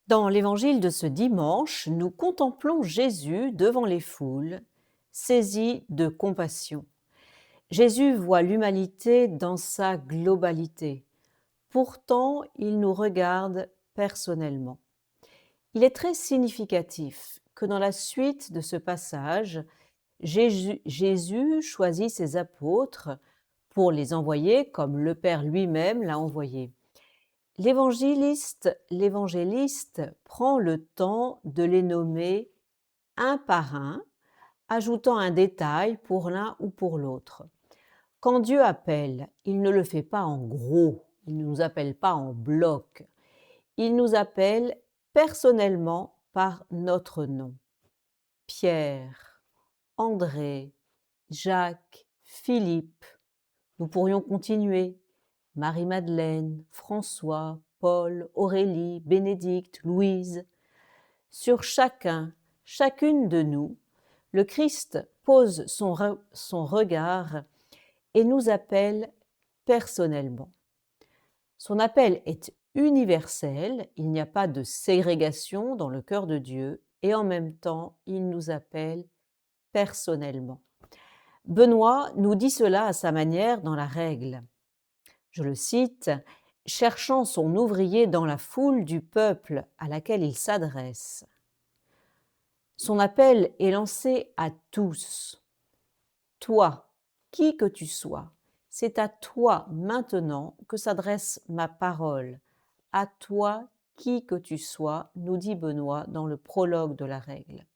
Dans l'évangile de ce dimanche, nous contemplons Jésus devant les foules, saisi de compassion. Jésus voit l'humanité dans sa globalité. Pourtant, il nous regarde personnellement. Il est très significatif que dans la suite de ce passage, Jésus choisit ses apôtres pour les envoyer comme le Père lui-même l'a envoyé. L'évangéliste prend le temps de les nommer un par un, ajoutant un détail pour l'un ou pour l'autre. Quand Dieu appelle, il ne le fait pas en gros, il ne nous appelle pas en bloc, il nous appelle personnellement par notre nom. Pierre, André, Jacques, Philippe, nous pourrions continuer. Marie-Madeleine, François, Paul, Aurélie, Bénédicte, Louise. Sur chacune de nous, le Christ pose son regard et nous appelle personnellement. Son appel est universel, il n'y a pas de ségrégation dans le cœur de Dieu et en même temps, il nous appelle personnellement. Benoît nous dit cela à sa manière dans la règle. Je le cite, « Cherchant son ouvrier dans la foule du peuple à laquelle il s'adresse. » Son appel est lancé à tous. Toi, qui que tu sois, c'est à toi maintenant que s'adresse ma parole. À toi, qui que tu sois, nous dit Benoît dans le prologue de la règle.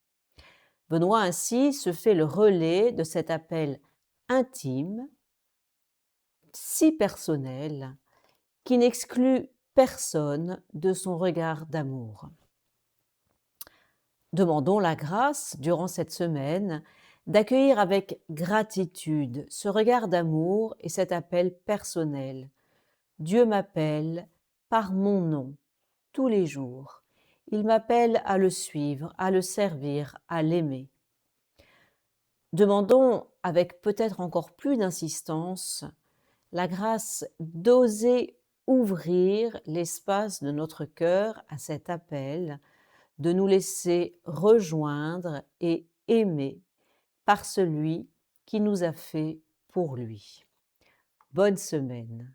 Benoît ainsi se fait le relais de cet appel intime, si personnel, qui n'exclut personne de son regard d'amour. Demandons la grâce, durant cette semaine, d'accueillir avec gratitude ce regard d'amour et cet appel personnel. Dieu m'appelle par mon nom, tous les jours. Il m'appelle à le suivre, à le servir, à l'aimer. Demandons avec peut-être encore plus d'insistance la grâce d'oser ouvrir l'espace de notre cœur à cet appel, de nous laisser rejoindre et aimer par celui qui nous a fait pour lui. Bonne semaine.